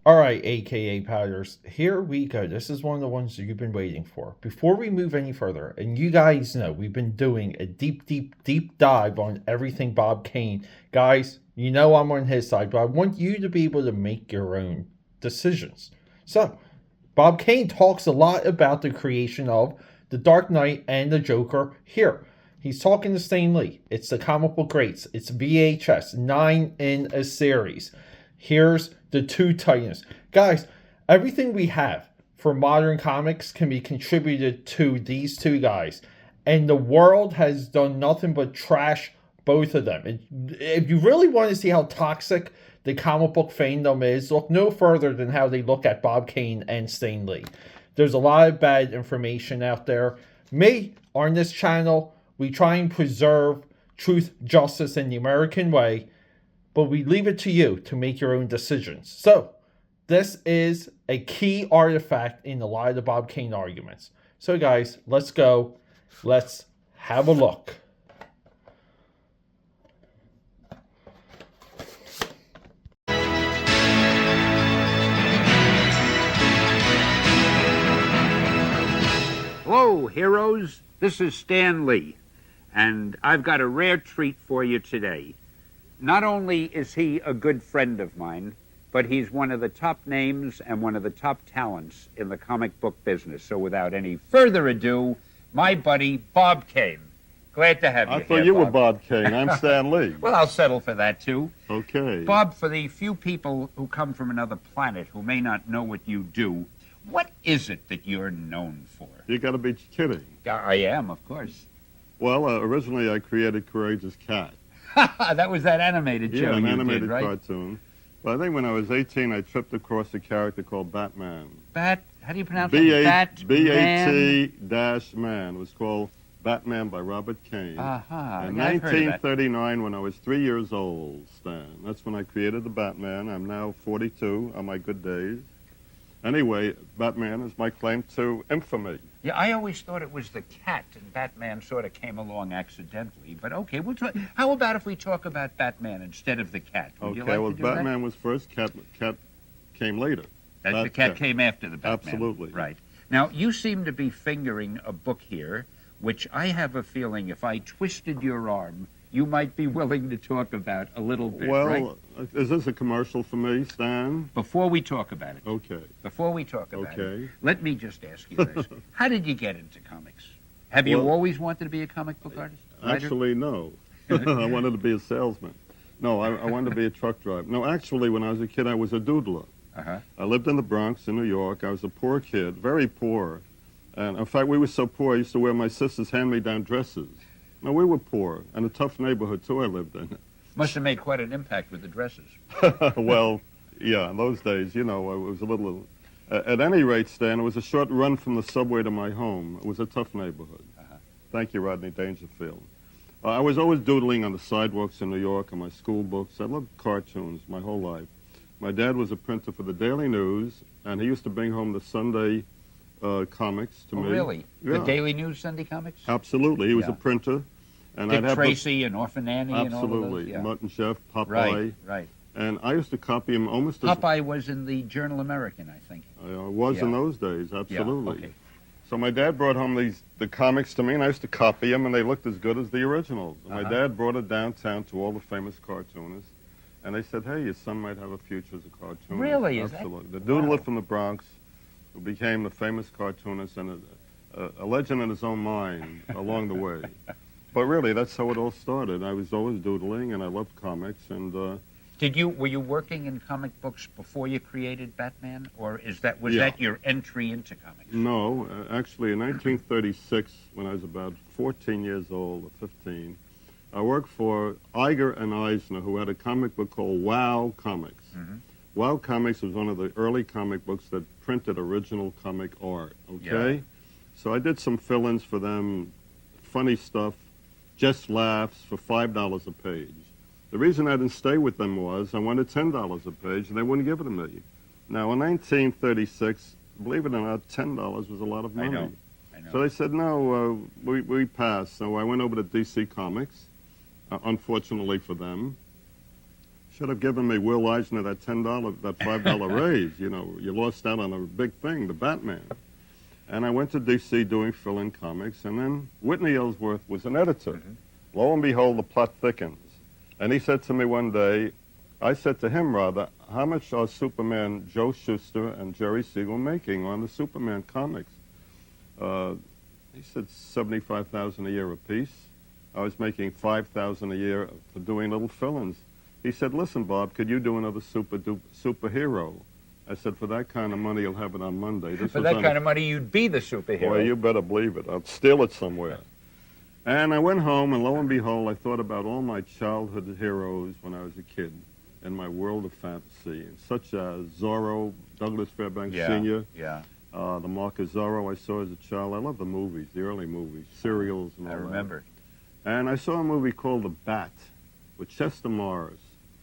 All right, AKA Powders, here we go. This is one of the ones that you've been waiting for. Before we move any further, and you guys know we've been doing a deep dive on everything Bob Kane. Guys, you know I'm on his side, but I want you to be able to make your own decisions. So, Bob Kane talks a lot about the creation of The Dark Knight and the Joker here. He's talking to Stan Lee. It's the comic book greats. It's VHS, 9 in a series. Here's the two titans. Guys, everything we have for modern comics can be contributed to these two guys. And the world has done nothing but trash both of them. If you really want to see how toxic the comic book fandom is, look no further than how they look at Bob Kane and Stan Lee. There's a lot of bad information out there. Me, on this channel, we try and preserve truth, justice, and the American way, but we leave it to you to make your own decisions. So, this is a key artifact in a lot of the Bob Kane arguments. So, guys, let's go. Let's have a look. Hello, heroes. This is Stan Lee, and I've got a rare treat for you today. Not only is he a good friend of mine, but he's one of the top names and one of the top talents in the comic book business. So without any further ado, my buddy Bob Kane. Glad to have you here, I thought you were Bob. Bob Kane. I'm Stan Lee. Well, I'll settle for that, too. Okay. Bob, for the few people who come from another planet who may not know what you do, what is it that you're known for? You got to be kidding. I am, of course. Well, originally I created Courageous Cat. That was that animated show an you animated did, right? cartoon. But I think when I was 18, I tripped across a character called Batman. How do you pronounce it? Batman? B-A-T-man. It was called Batman by Robert Kane. Uh-huh. In Yeah, I've heard of that. 1939, when I was 3 years old, Stan. That's when I created the Batman. I'm now 42 on my good days. Anyway, Batman is my claim to infamy. Yeah, I always thought it was the cat, and Batman sort of came along accidentally. But okay, we'll talk. How about if we talk about Batman instead of the cat? Would you Okay, like well, to do Batman was first, cat came later. that? The cat came after the Batman. Absolutely. Right. Now, you seem to be fingering a book here, which I have a feeling if I twisted your arm, you might be willing to talk about a little bit, Well, right? is this a commercial for me, Stan? Before we talk about it. Okay. Before we talk about Okay. it, let me just ask you this. How did you get into comics? Have you Well, always wanted to be a comic book artist? Writer? Actually, no. I wanted to be a salesman. No, I wanted to be a truck driver. No, actually, when I was a kid, I was a doodler. Uh-huh. I lived in the Bronx in New York. I was a poor kid, very poor. And in fact, we were so poor, I used to wear my sister's hand-me-down dresses. No, we were poor, and a tough neighborhood, too, I lived in. Must have made quite an impact with the dresses. Well, yeah, in those days, you know, it was a little... at any rate, Stan, it was a short run from the subway to my home. It was a tough neighborhood. Uh-huh. Thank you, Rodney Dangerfield. I was always doodling on the sidewalks in New York in my school books. I loved cartoons my whole life. My dad was a printer for the Daily News, and he used to bring home the Sunday comics to me. Really? Yeah. The Daily News Sunday comics? Absolutely. He was Yeah. a printer. And Dick I'd have Tracy and Orphan Annie and all of those? absolutely. Yeah. Mutt and Chef, Popeye. Right, right. And I used to copy him almost as Popeye was in the Journal American, I think. was in Yeah. those days, absolutely. Yeah, okay. So my dad brought home the comics to me, and I used to copy them, and they looked as good as the originals. And my Uh-huh. dad brought it downtown to all the famous cartoonists, and they said, hey, your son might have a future as a cartoonist. Really? Is that- Absolutely. The doodler Wow. from the Bronx, who became the famous cartoonist and a legend in his own mind along the way. But really, that's how it all started. I was always doodling, and I loved comics, and Were you working in comic books before you created Batman, or was Yeah. that your entry into comics? no, actually in 1936, when I was about 14 years old or 15, I worked for Iger and Eisner, who had a comic book called Wow Comics. Mhm. Wow Comics was one of the early comic books that printed original comic art, okay? Yeah. So I did some fill-ins for them, funny stuff, just laughs for $5 a page. The reason I didn't stay with them was I wanted $10 a page, and they wouldn't give it to me. Now, in 1936, believe it or not, $10 was a lot of I money. know. So they said, no, we passed. So I went over to DC Comics, unfortunately for them. Should have given me Will Eisner that that $5 raise. You know, you lost out on a big thing, the Batman. And I went to D.C. doing fill-in comics, and then Whitney Ellsworth was an editor. Lo and behold, the plot thickens. And he said to me one day, I said to him rather, how much are Superman Joe Shuster and Jerry Siegel making on the Superman comics? He said $75,000 a year apiece. I was making $5,000 a year for doing little fill-ins. He said, listen, Bob, could you do another superhero? I said, for that kind of money, you'll have it on Monday. For that kind of money, you'd be the superhero. Boy, you better believe it. I'll steal it somewhere. And I went home, and lo and behold, I thought about all my childhood heroes when I was a kid in my world of fantasy, such as Zorro, Douglas Fairbanks Sr., the Mark of Zorro I saw as a child. I love the movies, the early movies, serials and all that. I remember. And I saw a movie called The Bat with Chester Morris.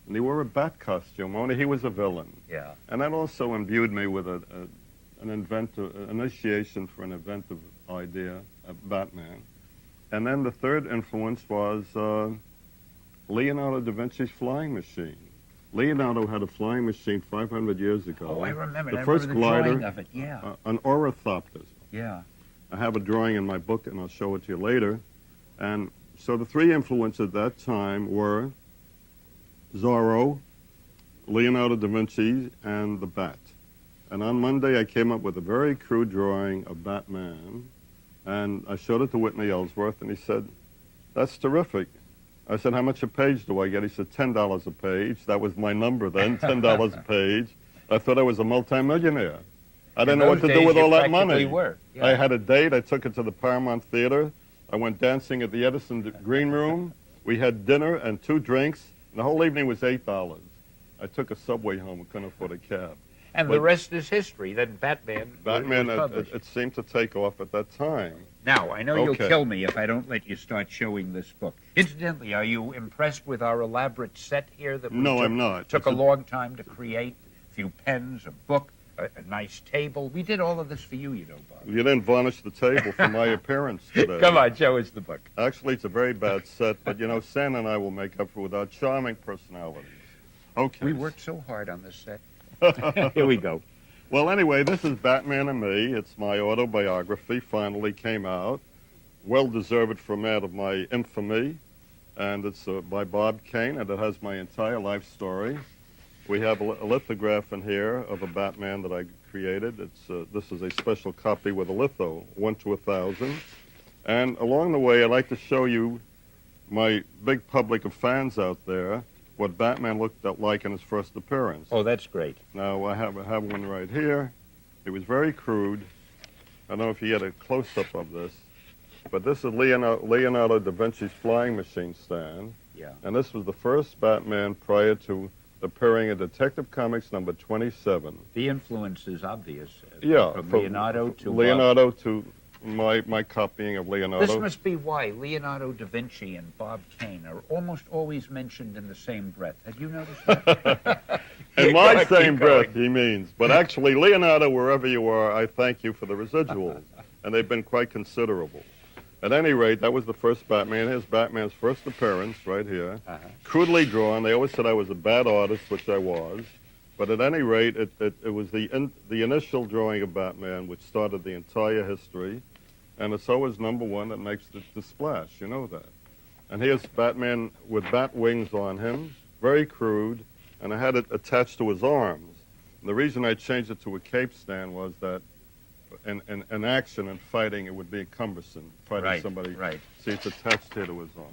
And he wore a bat costume, only he was a villain. Yeah. And that also imbued me with an initiation for an inventive idea of Batman. And then the third influence was Leonardo da Vinci's flying machine. Leonardo had a flying machine 500 years ago. Oh, I remember. The first glider, drawing of it. Yeah. An ornithopter. Yeah. I have a drawing in my book, and I'll show it to you later. And so the three influences at that time were Zorro, Leonardo da Vinci, and the Bat. And on Monday, I came up with a very crude drawing of Batman, and I showed it to Whitney Ellsworth, and he said, that's terrific. I said, how much a page do I get? He said, $10 a page. That was my number then, $10 a page. I thought I was a multimillionaire. I didn't know what to do with all that money. Yeah. I had a date. I took it to the Paramount Theater. I went dancing at the Edison Green Room. We had dinner and 2 drinks. The whole evening was $8. I took a subway home and couldn't afford a cab. And the rest is history. Then Batman was published. It seemed to take off at that time. Now, I know you'll kill me if I don't let you start showing this book. Incidentally, are you impressed with our elaborate set here? No, I'm not. Took a long time to create. A few pens, a book, a nice table. We did all of this for you, you know, Bob. You didn't varnish the table for my appearance today. Come on, show us the book. Actually, it's a very bad set, but, you know, Stan and I will make up for it with our charming personalities. Okay. We worked so hard on this set. Here we go. Well, anyway, this is Batman and Me. It's my autobiography, finally came out. Well-deserved for a man of my infamy. And it's by Bob Kane, and it has my entire life story. We have a lithograph in here of a Batman that I created. This is a special copy with a litho, 1 to 1,000. And along the way, I'd like to show you my big public of fans out there what Batman looked like in his first appearance. Oh, that's great. Now, I have one right here. It was very crude. I don't know if you get a close-up of this, but this is Leonardo da Vinci's flying machine stand. Yeah. And this was the first Batman prior to appearing in Detective Comics number 27. The influence is obvious. Yeah. From Leonardo to... Leonardo to my copying of Leonardo. This must be why Leonardo da Vinci and Bob Kane are almost always mentioned in the same breath. Have you noticed that? In my same breath, he means. But actually, Leonardo, wherever you are, I thank you for the residuals. And they've been quite considerable. At any rate, that was the first Batman. Here's Batman's first appearance right here. Crudely drawn. They always said I was a bad artist, which I was. But at any rate, it was the initial drawing of Batman which started the entire history. And it's always number one that makes the splash, you know that. And here's Batman with bat wings on him, very crude, and I had it attached to his arms. And the reason I changed it to a cape stand was that in action and fighting, it would be cumbersome, fighting somebody. Right. See, it's attached here to his arms.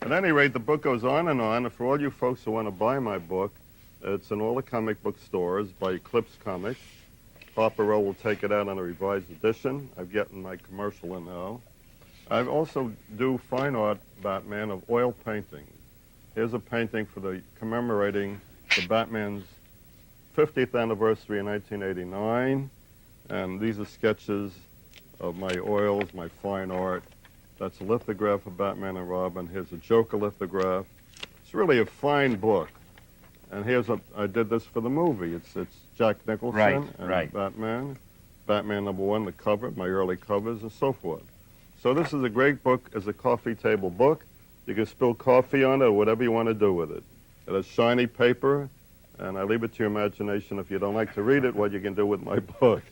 At any rate, the book goes on, and for all you folks who want to buy my book, it's in all the comic book stores by Eclipse Comics. Harper Row will take it out on a revised edition. I've gotten my commercial in now. I also do fine art Batman of oil paintings. Here's a painting for commemorating the Batman's 50th anniversary in 1989. And these are sketches of my oils, my fine art. That's a lithograph of Batman and Robin. Here's a Joker lithograph. It's really a fine book. And I did this for the movie. It's Jack Nicholson and Batman. Batman #1, the cover, my early covers, and so forth. So this is a great book as a coffee table book. You can spill coffee on it or whatever you want to do with it. It has shiny paper, and I leave it to your imagination. If you don't like to read it, what you can do with my book.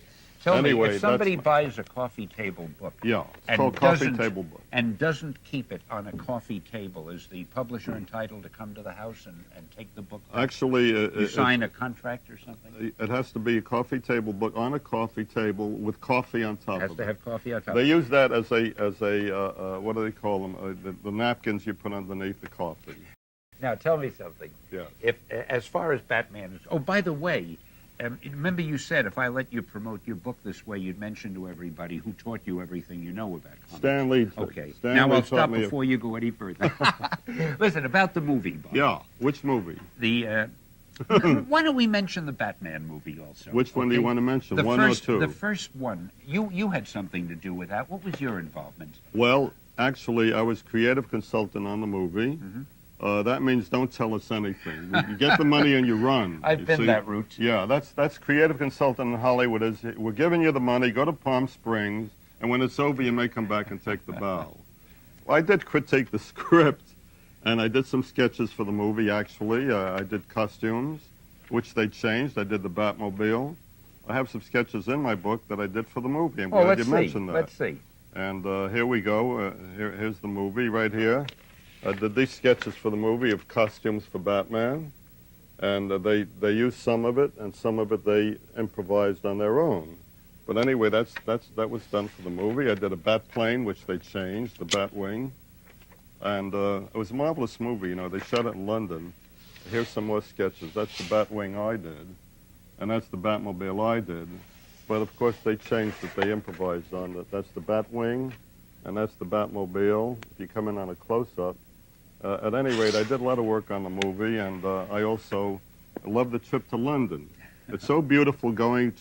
Tell me, Anyway, if somebody that's buys a coffee table book Yeah, it's and called Coffee doesn't- Table Book. and doesn't keep it on a coffee table, is the publisher entitled to come to the house and take the book back? Actually, You sign a contract or something? it has to be a coffee table book on a coffee table with coffee on top It has of to it. have coffee on top. They use that as what do they call them? The napkins you put underneath the coffee. Now, tell me something. Yeah. If, as far as Batman is... Oh, by the way, remember you said if I let you promote your book this way, you'd mention to everybody who taught you everything you know about comics. Stan Lee. Okay. Stan Now Lee I'll taught stop me before you go any further. Listen, about the movie, Bob. Yeah, which movie? The... why don't we mention the Batman movie also? Which one do you want to mention? The One first, or two? The first one. You had something to do with that. What was your involvement? Well, actually, I was creative consultant on the movie. Mm-hmm. That means don't tell us anything. You get the money and you run. I've you been see? that route. Yeah, that's creative consultant in Hollywood. Is we're giving you the money, go to Palm Springs, and when it's over, you may come back and take the bow. Well, I did critique the script, and I did some sketches for the movie, actually. I did costumes, which they changed. I did the Batmobile. I have some sketches in my book that I did for the movie. I'm glad you mentioned that. Let's see. And here we go. Here's the movie right here. I did these sketches for the movie of costumes for Batman, and they used some of it, and some of it they improvised on their own. But anyway, that was done for the movie. I did a bat plane, which they changed, the Batwing, and it was a marvelous movie. You know, they shot it in London. Here's some more sketches. That's the Batwing I did, and that's the Batmobile I did. But of course, they changed it. They improvised on it. That's the Batwing, and that's the Batmobile. If you come in on a close-up. At any rate, I did a lot of work on the movie, and I also love the trip to London. It's so beautiful going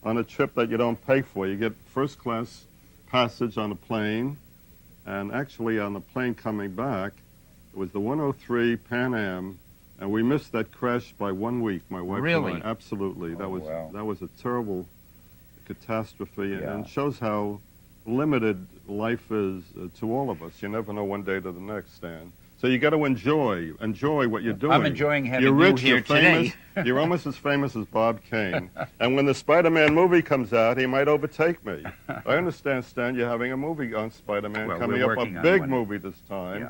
on a trip that you don't pay for. You get first-class passage on a plane, and actually on the plane coming back, it was the 103 Pan Am, and we missed that crash by 1 week, my wife Really? and I. Absolutely. Oh, wow. That was a terrible catastrophe, Yeah. and shows how limited life is to all of us. You never know one day to the next, Stan. So you got to enjoy what you're doing. I'm enjoying having you're rich, you here you're famous, today. You're almost as famous as Bob Kane. And when the Spider-Man movie comes out, he might overtake me. I understand, Stan, you're having a movie on Spider-Man Well, coming we're up, a working on big one. movie this time. Yeah.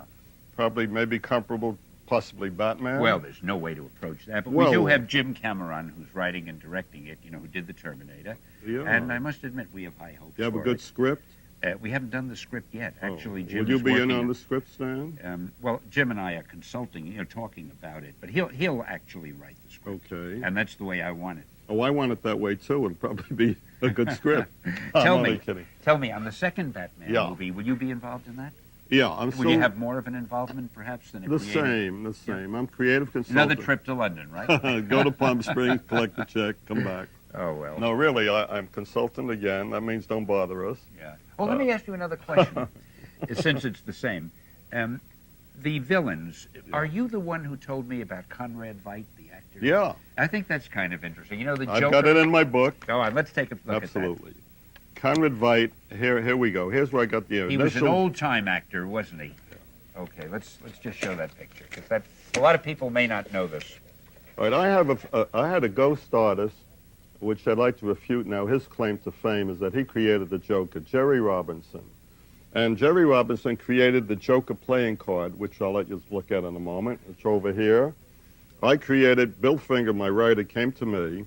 Probably maybe comparable, possibly Batman. Well, there's no way to approach that, but Well, we do have Jim Cameron, who's writing and directing it, who did the Terminator. Yeah. And I must admit, we have high hopes You have a for good it. script? We haven't done the script yet. Actually, Jim Will you is be in working on it. the script, Stan? Well, Jim and I are consulting, talking about it, but he'll actually write the script. Okay. And that's the way I want it. Oh, I want it that way, too. It'll probably be a good script. I'm Tell only me, kidding. on the second Batman Yeah. movie, will you be involved in that? Yeah, I'm Will still... you have more of an involvement, perhaps, than a The creative? same. I'm creative consultant. Another trip to London, right? Go to Palm Springs, collect the check, come back. Oh, well. No, really, I'm consultant again. That means don't bother us. Yeah. Well, let me ask you another question, since it's the same. The villains, are you the one who told me about Conrad Veidt, the actor? Yeah, I think that's kind of interesting. The I've Joker... got it in my book. Go on, let's take a look Absolutely. Conrad Veidt, here we go. Here's where I got the at that. He was an old-time actor, wasn't he? Okay, let's just show that picture, because a lot of people may not know this. All right, I had a ghost artist, which I'd like to refute now. His claim to fame is that he created the Joker, Jerry Robinson. And Jerry Robinson created the Joker playing card, which I'll let you look at in a moment. It's over here. I created, Bill Finger, my writer, came to me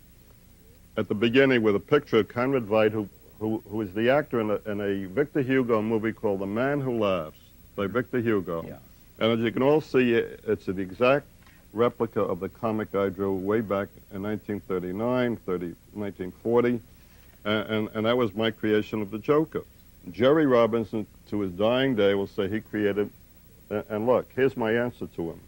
at the beginning with a picture of Conrad Veidt, who is the actor in a Victor Hugo movie called The Man Who Laughs by Victor Hugo. Yeah. And as you can all see, it's the exact replica of the comic I drew way back in 1939, 1940, and that was my creation of the Joker. Jerry Robinson, to his dying day, will say he created, and look, here's my answer to him.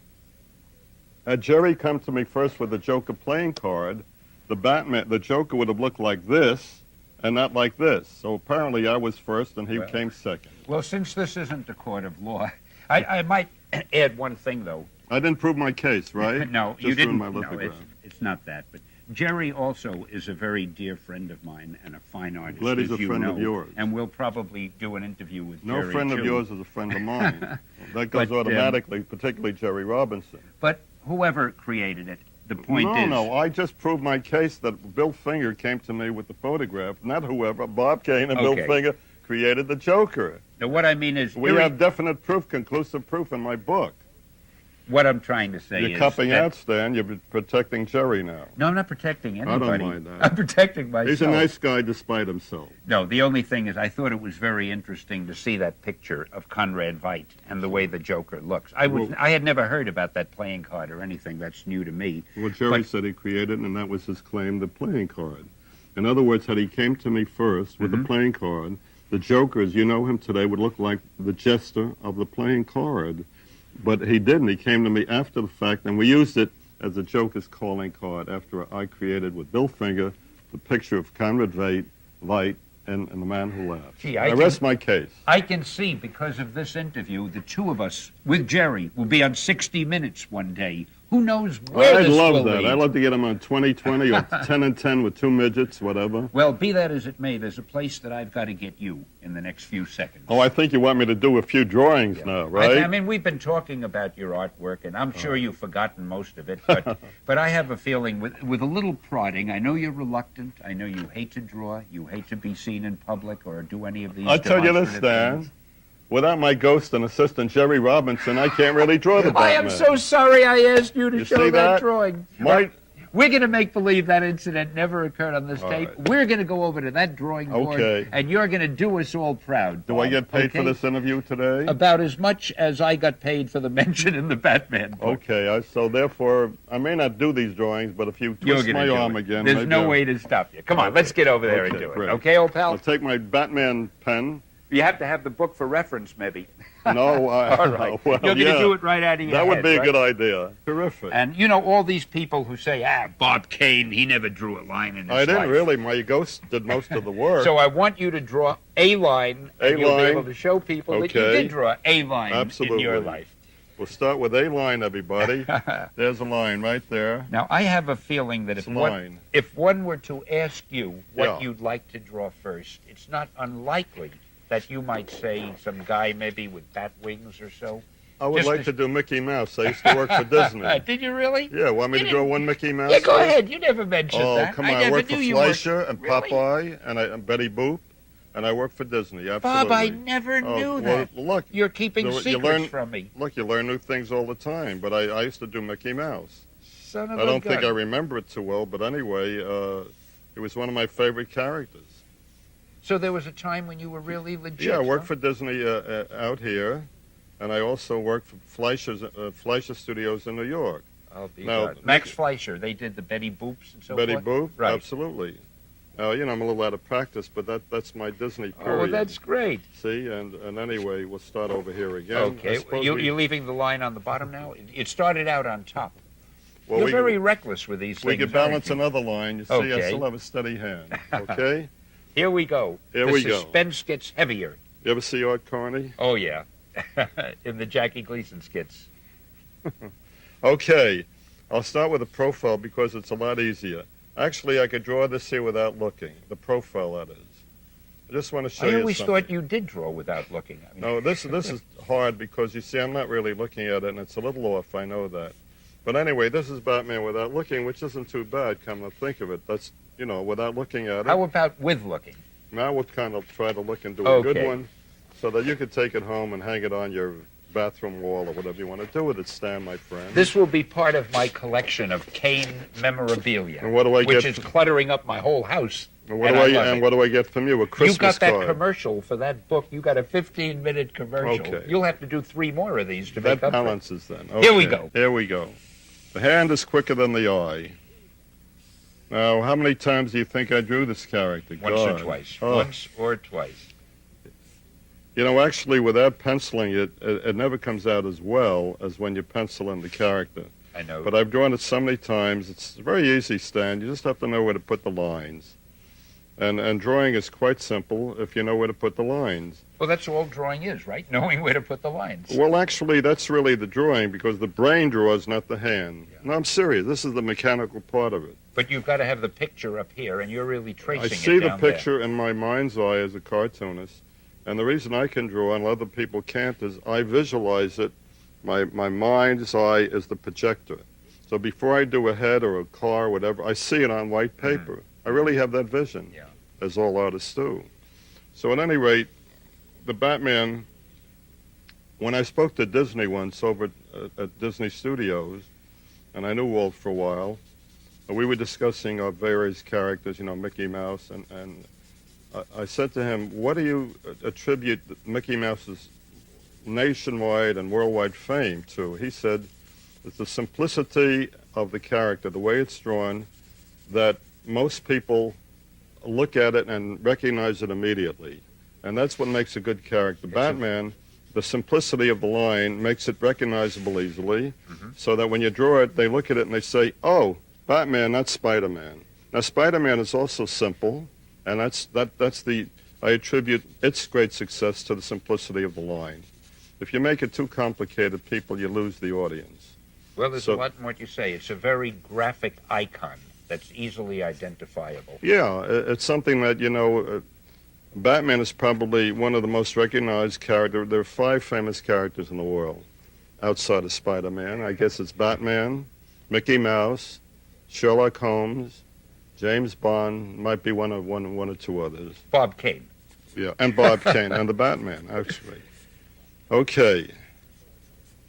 Had Jerry come to me first with the Joker playing card, the Joker would have looked like this, and not like this. So apparently I was first, and he came second. Well, since this isn't a court of law, I might add one thing, though. I didn't prove my case, right? No, Just you didn't. My No, lithograph. it's not that. But Jerry also is a very dear friend of mine and a fine artist, Glad he's as a you friend know. of yours. And we'll probably do an interview with Jerry, No friend of too. yours is a friend of mine. That goes But, automatically, particularly Jerry Robinson. But whoever created it, the point is... No, I just proved my case that Bill Finger came to me with the photograph, not whoever, Bob Kane and Okay. Bill Finger created the Joker. Now, what I mean is... We have definite proof, conclusive proof in my book. What I'm trying to say is... You're cupping out, Stan. You're protecting Jerry now. No, I'm not protecting anybody. I don't mind that. I'm protecting myself. He's a nice guy despite himself. No, the only thing is I thought it was very interesting to see that picture of Conrad Veidt and the way the Joker looks. I had never heard about that playing card or anything. That's new to me. Well, Jerry said he created it, and that was his claim, the playing card. In other words, had he came to me first with the playing card, the Joker, as you know him today, would look like the jester of the playing card. But he didn't. He came to me after the fact, and we used it as a Joker's calling card after I created with Bill Finger the picture of Conrad Veidt and the man who laughs. Gee, I rest my case. I can see, because of this interview, the two of us, with Jerry, will be on 60 Minutes one day. Who knows where I'd this love will that. lead. I'd love to get him on 20/20 or 10 and 10 with two midgets, whatever. Well, be that as it may, there's a place that I've got to get you in the next few seconds. Oh, I think you want me to do a few drawings now, right? I mean, we've been talking about your artwork, and I'm sure you've forgotten most of it, but I have a feeling with a little prodding, I know you're reluctant, I know you hate to draw, you hate to be seen in public or do any of these I'll tell you this, demonstrative Stan. things. Without my ghost and assistant Jerry Robinson, I can't really draw the Batman. I am so sorry I asked you to You show see that that? drawing. My- We're going to make believe that incident never occurred on this tape. right. We're going to go over to that drawing board, Okay. and you're going to do us all proud. Do I Bob, get paid for okay? this interview today? About as much as I got paid for the mention in the Batman book. Okay, so therefore, I may not do these drawings, but if you You're twist gonna my do arm it. again, There's maybe no I'll- way to stop you. Come on, let's get over there and Okay, do it. great. Okay, old pal? I'll take my Batman pen. You have to have the book for reference, maybe. No, All right. well, You're going to yeah. do it right out of your That would head, be a right? good idea. Terrific. And you know, all these people who say, Bob Kane, he never drew a line in his I didn't life. really. My ghost did most of the work. So I want you to draw a line, and you'll be line. able to show people that you Okay. did draw a line in Absolutely. your life. We'll start with a line, everybody. There's a line right there. Now, I have a feeling that It's a line. if one were to ask you what Yeah. you'd like to draw first, it's not unlikely that you might say some guy maybe with bat wings or so. I would Just like as- to do Mickey Mouse. I used to work for Disney. Did you really? Yeah, want me You to draw didn't- one Mickey Mouse? Yeah, go first? ahead. You never mentioned Oh, that. come on. I I never worked knew for you Fleischer worked. and Really? Popeye and Betty Boop, and I worked for Disney. Absolutely. Bob, I never knew that. Well, look, You're keeping you secrets learn- from me. look, you learn new things all the time, but I used to do Mickey Mouse. Son of I a don't think I gun. remember it too well, but anyway, it was one of my favorite characters. So there was a time when you were really legit. Yeah, I worked huh? for Disney out here, and I also worked for Fleischer Studios in New York. I'll be Now, God. Max Fleischer. They did the Betty Boops and so Betty forth. Boop, Right. absolutely. You know, I'm a little out of practice, but that's my Disney Oh, period. well, that's great. See, and anyway, we'll start over here again. I Okay, suppose you're leaving the line on the bottom now? It started out on top. well, You're we, very reckless with these we things. could balance aren't you? another line. You see, I Okay. still have a steady hand. Okay? Here we go. Here the we go. suspense gets heavier. You ever see Art Carney? Oh, yeah. In the Jackie Gleason skits. Okay, I'll start with a profile because it's a lot easier. Actually, I could draw this here without looking. The profile, that is. I just want to show I you always something. thought you did draw without looking. I mean, No, this is hard because you see, I'm not really looking at it, and it's a little off. I know that. But anyway, this is Batman without looking, which isn't too bad. Come to think of it, that's without looking at it. how about with looking? Now we'll kind of try to look and do a good Okay. one, so that you could take it home and hang it on your bathroom wall or whatever you want to do with it, Stan, my friend. This will be part of my collection of Kane memorabilia, And what do I which get? is cluttering up my whole house. And what and do I I love and it. what do I get from you? A Christmas You got that card. commercial for that book. You got a 15-minute commercial. Okay. You'll have to do 3 more of these to That make up for it. balances then. Here we Okay, go. Here we go. The hand is quicker than the eye. Now, how many times do you think I drew this character? Once or God. twice. Oh. Once or twice. You know, actually, without penciling it, it never comes out as well as when you pencil in the character. I know. But I've drawn it so many times. It's very easy, Stan. You just have to know where to put the lines. And drawing is quite simple if you know where to put the lines. Well, that's all drawing is, right? Knowing where to put the lines. Well, actually, that's really the drawing because the brain draws, not the hand. Yeah. No, I'm serious. This is the mechanical part of it. But you've got to have the picture up here, and you're really tracing I it see the down there. picture in my mind's eye as a cartoonist, and the reason I can draw and other people can't is I visualize it. My mind's eye is the projector. So before I do a head or a car or whatever, I see it on white paper. I really have that vision, Yeah. as all artists do. So at any rate, the Batman, when I spoke to Disney once over at Disney Studios, and I knew Walt for a while, we were discussing our various characters, Mickey Mouse, and I said to him, what do you attribute Mickey Mouse's nationwide and worldwide fame to? He said, it's the simplicity of the character, the way it's drawn, that most people look at it and recognize it immediately. And that's what makes a good character. Batman, the simplicity of the line makes it recognizable easily, so that when you draw it, they look at it and they say, oh, Batman, not Spider-Man. Now, Spider-Man is also simple, and I attribute its great success to the simplicity of the line. If you make it too complicated, you lose the audience. Well, there's a lot in what you say. It's a very graphic icon that's easily identifiable. Yeah, it's something that, Batman is probably one of the most recognized characters. There are 5 famous characters in the world outside of Spider-Man. I guess it's Batman, Mickey Mouse, Sherlock Holmes, James Bond, might be one or two others. Bob Kane. Yeah, and Bob Kane, and the Batman, actually. Okay.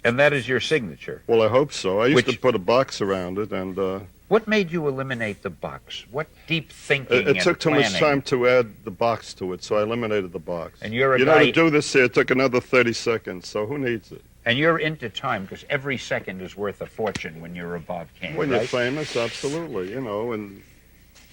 And that is your signature. Well, I hope so. I used to put a box around it, and what made you eliminate the box? What deep thinking it took too planning? much time to add the box to it, so I eliminated the box. And you're a You guy, know, to do this here, it took another 30 seconds, so who needs it? and you're into time because every second is worth a fortune when you're a Bob Kane, When right? you're famous, absolutely, and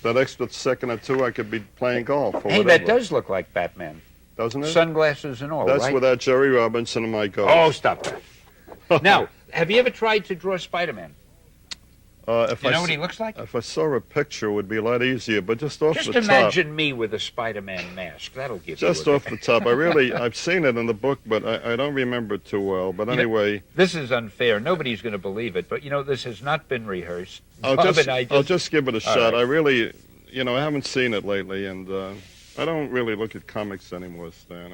that extra second or two, I could be playing golf or Hey, whatever. that does look like Batman. Doesn't it? Sunglasses and all, That's right? without Jerry Robinson and my ghost. Oh, stop that. Now, have you ever tried to draw Spider-Man? If Do you I know what s- he looks like? If I saw a picture, it would be a lot easier, but just off Just the imagine me with a Spider-Man mask. That'll give Just you a... off the top. I've seen it in the book, but I don't remember it too well. But anyway, This is unfair. Nobody's going to believe it, but, this has not been rehearsed. I'll Bob just, and I I'll just give it a shot. right. I really, I haven't seen it lately, and I don't really look at comics anymore, Stan.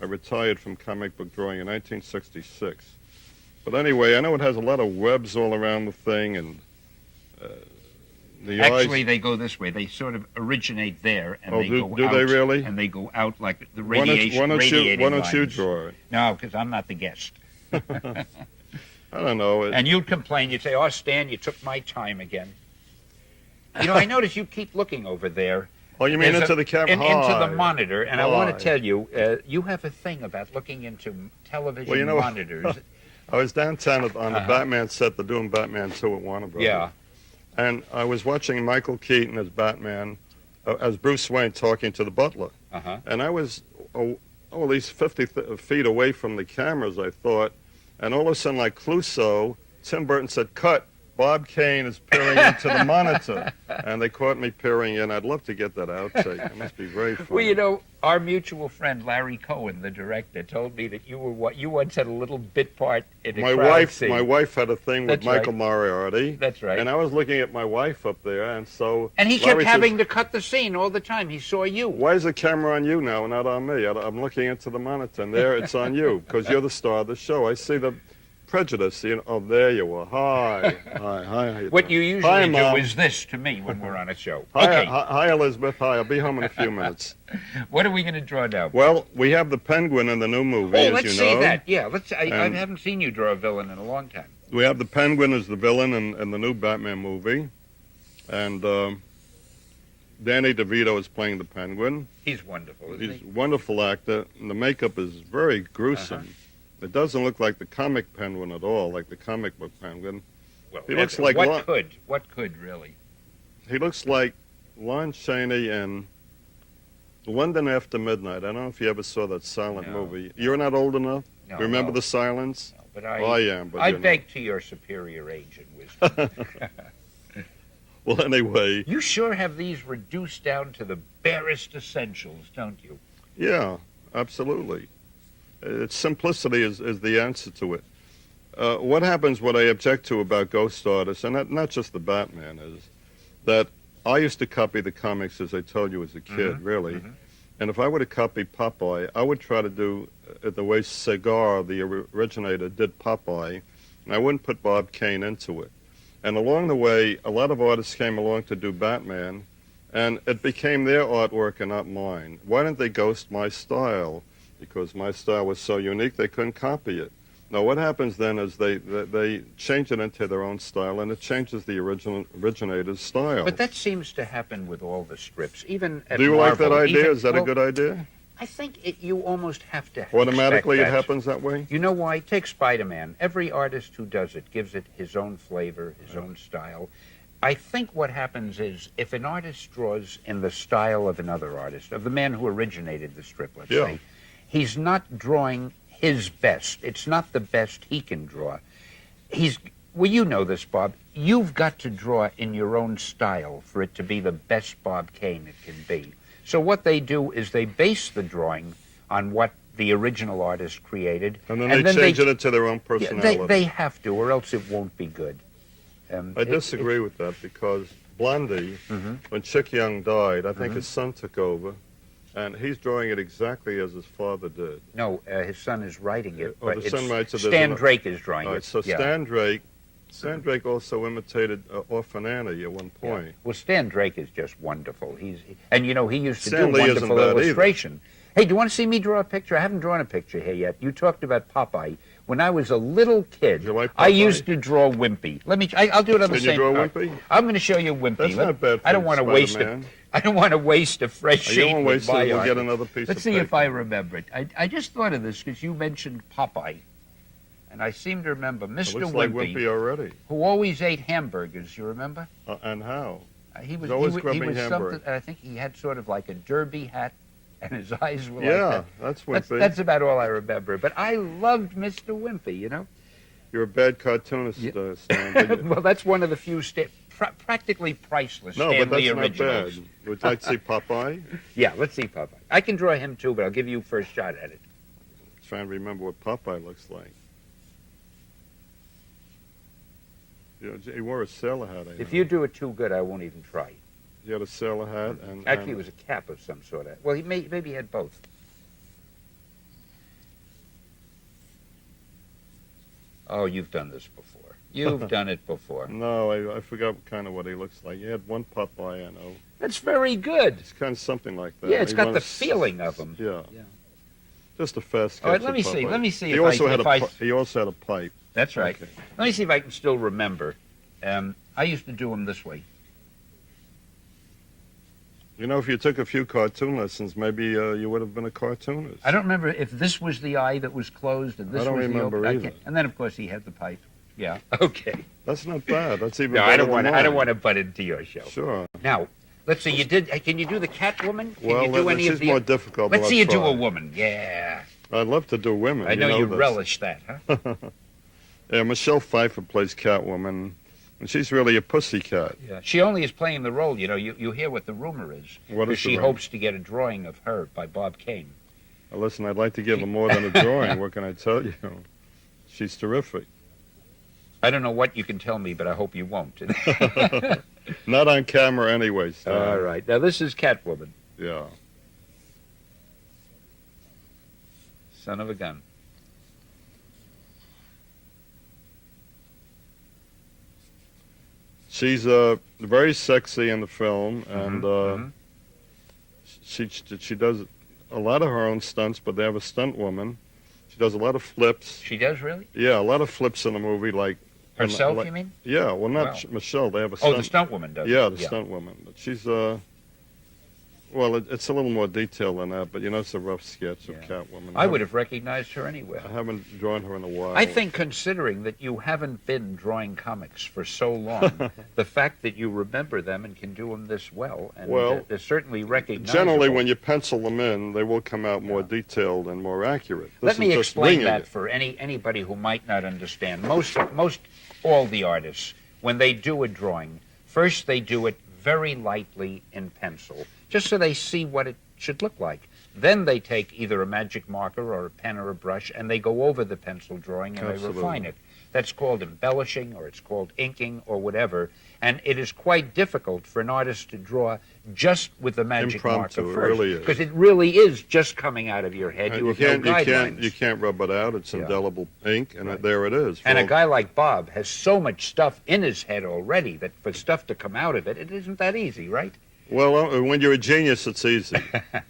I retired from comic book drawing in 1966. But anyway, I know it has a lot of webs all around the thing, and the Actually, eyes. they go this way. They sort of originate there, and Oh, they go do out. they really? And they go out like the Why radiation. don't radiating you lines. draw it? No, because I'm not the guest. I don't know. And you'd complain. You'd say, "Oh, Stan, you took my time again." I notice you keep looking over there. Oh, you mean There's into the camera? into the monitor, and I want Hi. to tell you, you have a thing about looking into television Well, you know- monitors. I was downtown on the Batman set. They're doing Batman 2 at Warner Brothers. Yeah. And I was watching Michael Keaton as Batman, as Bruce Wayne talking to the butler. Uh-huh. And I was, at least 50 feet away from the cameras, I thought. And all of a sudden, like Clouseau, Tim Burton said, "Cut. Bob Kane is peering into the monitor." And they caught me peering in. I'd love to get that outtake. It must be very funny. Well, our mutual friend Larry Cohen, the director, told me that you once had a little bit part in a crowd scene. My wife had a thing with That's Michael right. Moriarty. That's right. And I was looking at my wife up there, and so And he kept Larry says, having to cut the scene all the time. He saw you. "Why is the camera on you now, not on me?" I'm looking into the monitor, and there it's on you, because you're the star of the show. I see the prejudice. Oh, there you are. Hi. Hi. How you What doing? you usually Hi, do Mom. is this to me when we're on a show. Hi, Okay, hi, Elizabeth. Hi, I'll be home in a few minutes. what are we going to draw now? Well, we have the Penguin in the new movie, Oh, as let's you see know. that. Yeah, I And- haven't seen you draw a villain in a long time. We have the Penguin as the villain in the new Batman movie. And Danny DeVito is playing the Penguin. He's wonderful, isn't He's a wonderful actor, and the makeup is very gruesome. It doesn't look like the comic Penguin at all, like the comic book Penguin. Well, He looks like Lon- what could really? He looks like Lon Chaney in London After Midnight. I don't know if you ever saw that silent No. movie. You're not old enough? No, Remember no, the silence? no, but Oh, I am, but I you're not. beg to your superior age and wisdom. Well, anyway, You sure have these reduced down to the barest essentials, don't you? yeah, absolutely. Its simplicity is the answer to it. What happens, what I object to about ghost artists, and not just the Batman, is that I used to copy the comics, as I told you, as a kid, really. And if I were to copy Popeye, I would try to do it the way Segar, the originator, did Popeye, and I wouldn't put Bob Kane into it. And along the way, a lot of artists came along to do Batman, and it became their artwork and not mine. Why didn't they ghost my style? Because my style was so unique, they couldn't copy it. Now, what happens then is they change it into their own style, and it changes the originator's style. But that seems to happen with all the strips, even at Do you like that Marvel, idea? Is that a good idea? I think you almost have to Automatically it expect that. happens that way? You know why? Take Spider-Man. Every artist who does it gives it his own flavor, his own style. I think what happens is if an artist draws in the style of another artist, of the man who originated the strip, let's say, he's not drawing his best. It's not the best he can draw. Well, you know this, Bob. You've got to draw in your own style for it to be the best Bob Kane it can be. So what they do is they base the drawing on what the original artist created. And then they change it into their own personality. Yeah, they have to, or else it won't be good. I disagree with that because Blondie, when Chick Young died, I think his son took over, and he's drawing it exactly as his father did. No, his son is writing it. Oh, the son writes it. Stan Drake is drawing it. it. So yeah. Stan Drake also imitated Orphan Annie at one point. Yeah. Well, Stan Drake is just wonderful. And you know, he used to Stan do Lee wonderful isn't bad illustration. Hey, do you want to see me draw a picture? I haven't drawn a picture here yet. You talked about Popeye. When I was a little kid, you like I Popeye? used to draw Wimpy. I'll do it on the same. Can you draw Wimpy? I'm going to show you Wimpy. That's not bad. I don't want to waste it. I don't want to waste a fresh sheet. You don't with waste it. my We'll art. get another piece. Let's of see paper. if I remember it. I just thought of this because you mentioned Popeye, and I seem to remember Mr. It looks Wimpy, like Wimpy already. who always ate hamburgers. You remember? And how? He was always he grubbing was hamburger. something. I think he had sort of like a derby hat, and his eyes were like Yeah, that. that's Wimpy. That's about all I remember. But I loved Mr. Wimpy. You know. You're a bad cartoonist, Stan. Well, that's one of the few practically priceless No, Stan but Lee that's not originals. bad. Would you like to see Popeye? Yeah, let's see Popeye. I can draw him too, but I'll give you first shot at it. Trying to remember what Popeye looks like. You know, he wore a sailor hat. If you do it too good, I won't even try. He had a sailor hat and Actually, it was a cap of some sort. Well, maybe he had both. Oh, you've done this before. You've done it before. No, I forgot kind of what he looks like. He had one Popeye I know. That's very good. It's kind of something like that. Yeah, it's He got won the a feeling of him. Yeah. Yeah. Just a fast sketch. All right, let me of see. Popeye. Let me see He if also I- had if a I- he also had a pipe. That's right. Okay. Let me see if I can still remember. I used to do him this way. You know, if you took a few cartoon lessons, maybe you would have been a cartoonist. I don't remember if this was the eye that was closed and this I don't was remember the open. either. And then, of course, he had the pipe. Yeah. Okay. That's not bad. That's even No, better I don't than want. mine. I don't want to butt into your show. Sure. Now, let's see. Can you do the Catwoman? Can Well, you do any she's of the? more difficult. Let's but see I'll you do try. a woman. Yeah. I'd love to do women. I know you this. relish that, huh? Yeah, Michelle Pfeiffer plays Catwoman, and she's really a pussycat. Yeah. She only is playing the role. You know, you hear what the rumor is. What is the she rumor? hopes to get a drawing of her by Bob Kane. Now, listen, I'd like to give her more than a drawing. What can I tell you? She's terrific. I don't know what you can tell me, but I hope you won't. Not on camera anyway, Stan. All right. Now, this is Catwoman. Yeah. Son of a gun. She's very sexy in the film, and she does a lot of her own stunts, but they have a stunt woman. She does a lot of flips. She does, really? Yeah, a lot of flips in the movie, like... Herself, like, you mean? Yeah, well, not Wow. Michelle. They have a stunt... Oh, the stunt woman does. Yeah, the stunt woman. But she's, well, it's a little more detailed than that, but, you know, it's a rough sketch of Catwoman. I would have recognized her anywhere. I haven't drawn her in a while. I think, considering that you haven't been drawing comics for so long, the fact that you remember them and can do them this well, and Well, they're certainly recognizable. Generally, when you pencil them in, they will come out more detailed and more accurate. Let This me is just explain winging that it. for anybody who might not understand. Most all the artists, when they do a drawing, first they do it very lightly in pencil, just so they see what it should look like. Then they take either a magic marker or a pen or a brush, and they go over the pencil drawing and they refine it. That's called embellishing, or it's called inking, or whatever. And it is quite difficult for an artist to draw just with the magic marker first. It really is. Because it really is just coming out of your head. You have no guidelines. You can't rub it out. It's indelible ink, and there it is. And a guy like Bob has so much stuff in his head already that for stuff to come out of it, it isn't that easy, right? Well, when you're a genius, it's easy,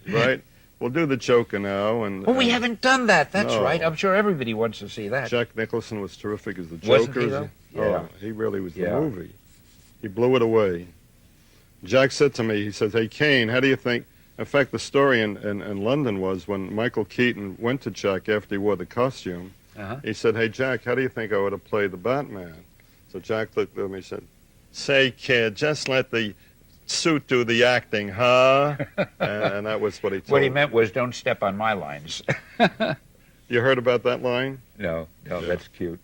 right? We'll do the Joker now. Well, we haven't done that. That's right. I'm sure everybody wants to see that. Jack Nicholson was terrific as the Joker. Wasn't he, though? Yeah. Oh, he really was the movie. He blew it away. Jack said to me, he said, "Hey, Kane, how do you think?" In fact, the story in London was when Michael Keaton went to Jack after he wore the costume, he said, "Hey, Jack, how do you think I ought to play the Batman?" So Jack looked at me and said, "Say, kid, just let the suit do the acting, huh?" And that was what he told me. What he meant was, don't step on my lines. You heard about that line? No, that's cute.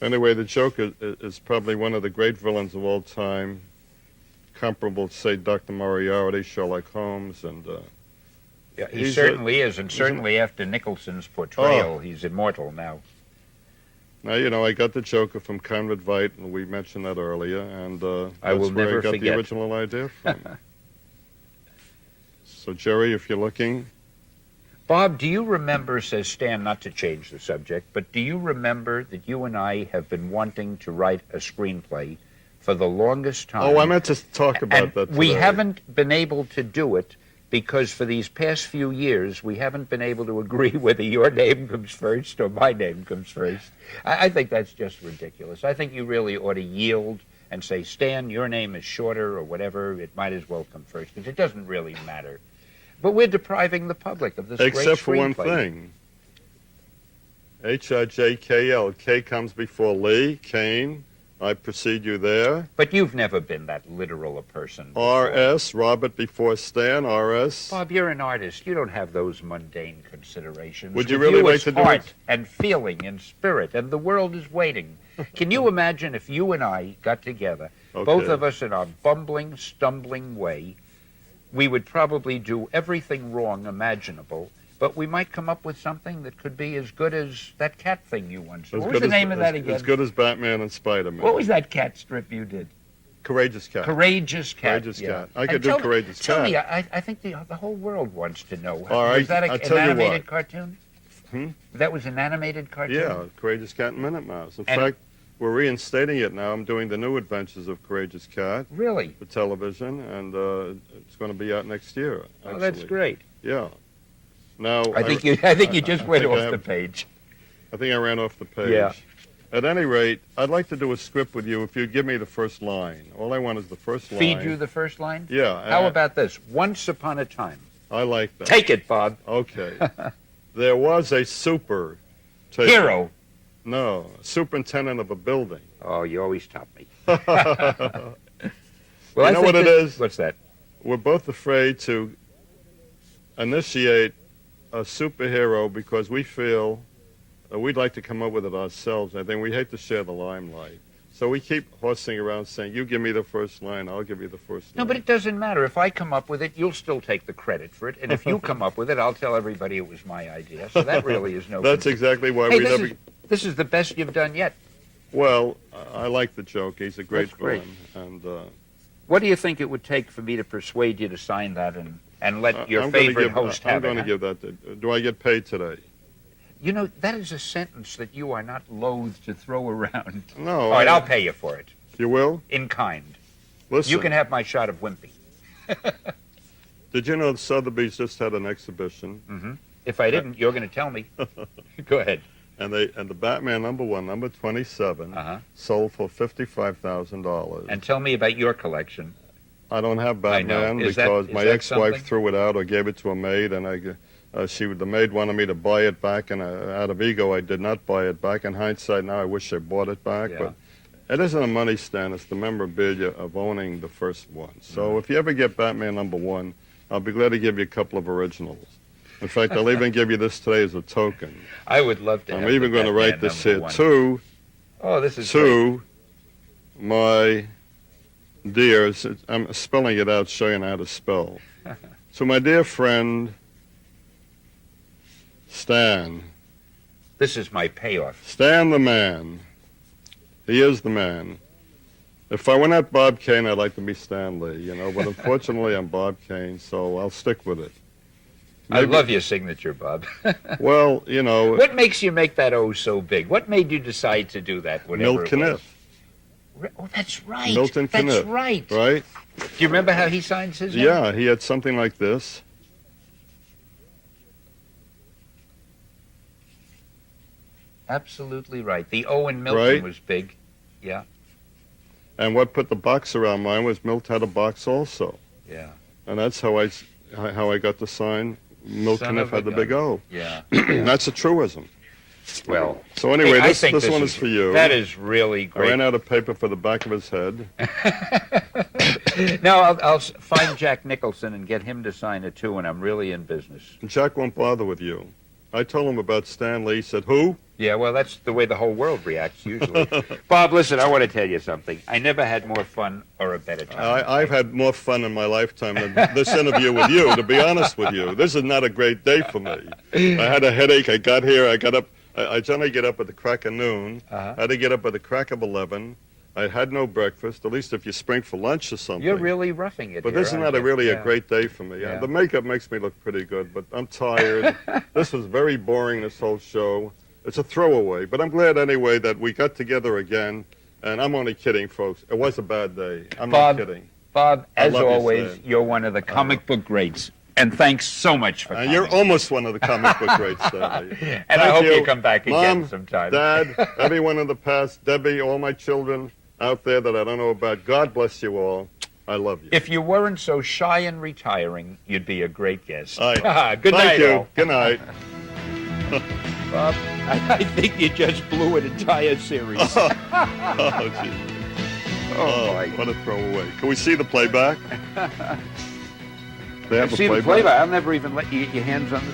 Anyway, the Joker is probably one of the great villains of all time, comparable to, say, Dr. Moriarty, Sherlock Holmes, and... yeah, he certainly is, and certainly after Nicholson's portrayal, he's immortal now. Now, you know, I got the Joker from Conrad Veidt, and we mentioned that earlier, and I will that's where never I got forget. the original idea from. So, Jerry, if you're looking... Bob, do you remember, says Stan, not to change the subject, but do you remember that you and I have been wanting to write a screenplay for the longest time? Oh, I meant to talk about and that today. We haven't been able to do it because for these past few years, we haven't been able to agree whether your name comes first or my name comes first. I think that's just ridiculous. I think you really ought to yield and say, Stan, your name is shorter or whatever. It might as well come first because it doesn't really matter. But we're depriving the public of this great screenplay. Except for one thing. H-I-J-K-L. K comes before Lee, Kane. I precede you there. But you've never been that literal a person. R.S., Robert before Stan, R.S. Bob, you're an artist. You don't have those mundane considerations. Would you really like to do it? Heart and feeling and spirit, and the world is waiting. Can you imagine if you and I got together, both of us in our bumbling, stumbling way, we would probably do everything wrong imaginable, but we might come up with something that could be as good as that cat thing you once did. What was the name of that again? As good as Batman and Spider-Man. What was that cat strip you did? Courageous Cat. Courageous Cat. Courageous Cat. I could do Courageous Cat. Tell me, I think the whole world wants to know. All right, was that I'll an tell you animated what. cartoon? Hmm? That was an animated cartoon? Yeah, Courageous Cat and Minute Mouse. In fact, we're reinstating it now. I'm doing the new adventures of Courageous Cat. Really? For television, and it's going to be out next year. Oh, that's great. Yeah. Now I think you just went off the page. I think I ran off the page. Yeah. At any rate, I'd like to do a script with you if you'd give me the first line. All I want is the first line. Feed you the first line? Yeah. How about this? Once upon a time. I like that. Take it, Bob. Okay. There was a hero. No, superintendent of a building. Oh, you always top me. Well, you know what it is? What's that? We're both afraid to initiate a superhero because we feel we'd like to come up with it ourselves. I think we hate to share the limelight. So we keep horsing around saying, you give me the first line, I'll give you the first line. No, but it doesn't matter. If I come up with it, you'll still take the credit for it. And if you come up with it, I'll tell everybody it was my idea. So that really is no That's concern. exactly why hey, we never... This is the best you've done yet. Well, I like the joke. He's a great That's great. villain. And what do you think it would take for me to persuade you to sign that and let your favorite host have it? I'm going to give that to... Do I get paid today? You know, that is a sentence that you are not loath to throw around. No. All right, I'll pay you for it. You will? In kind. Listen. You can have my shot of Wimpy. Did you know Sotheby's just had an exhibition? Mm-hmm. If I didn't, you're going to tell me. Go ahead. And the Batman #1, number 27, sold for $55,000. And tell me about your collection. I don't have Batman because my ex-wife threw it out or gave it to a maid, and the maid wanted me to buy it back, and out of ego, I did not buy it back. In hindsight, now I wish I bought it back, but it isn't a money stand. It's the memorabilia of owning the first one. So if you ever get Batman #1, I'll be glad to give you a couple of originals. In fact, I'll even give you this today as a token. I would love to. I'm even going to write this here to. Oh, this is to my dears. I'm spelling it out, showing you how to spell. To my dear friend, Stan. This is my payoff. Stan the man. He is the man. If I were not Bob Kane, I'd like to be Stan Lee, you know, but unfortunately I'm Bob Kane, so I'll stick with it. I love your signature, Bob. Well, you know. What makes you make that O so big? What made you decide to do that? Milt Kniff. Oh, that's right. Milton That's Kniff, right. right? Do you remember how he signs his name? Yeah, he had something like this. Absolutely right. The O in Milton Right. was big. Yeah, And what put the box around mine was Milt had a box also. yeah. And that's how I got the sign. Milt Son Kniff of a had the gun. big O. Yeah. That's a truuism. Well, So anyway, I this think one is is for you. That is really I ran great. out of paper for the back of his head. Now I'll find Jack Nicholson and get him to sign it too, and I'm really in business. And Jack won't bother with you. I told him about Stan Lee. He said, who? Yeah, well, that's the way the whole world reacts usually. Bob, listen, I want to tell you something. I never had more fun or a better time. I've had more fun in my lifetime than this interview with you, to be honest with you. This is not a great day for me. I had a headache. I got here. I got up. I generally get up at the crack of noon. Uh-huh. I had to get up at the crack of 11. I had no breakfast, at least if you spring for lunch or something. You're really roughing it But here, this is aren't not you? really Yeah. a great day for me. Yeah. The makeup makes me look pretty good, but I'm tired. This was very boring, this whole show. It's a throwaway, but I'm glad anyway that we got together again. And I'm only kidding, folks. It was a bad day. I'm Bob, not kidding. Bob, as love you, always, Stan. you're one of the comic book greats. And thanks so much for And coming. you're almost one of the comic book greats, Stanley. And I Thank hope you come back again Mom, sometime. Dad, everyone in the past, Debbie, all my children out there that I don't know about, God bless you all. I love you. If you weren't so shy and retiring, you'd be a great guest. Aye. Good Thank night, you. all. Good night. Bob, I think you just blew an entire series. Oh, gee. Oh, boy. what a throwaway. Can we see the playback? They have See the playback? flavor. I'll never even let you get your hands on the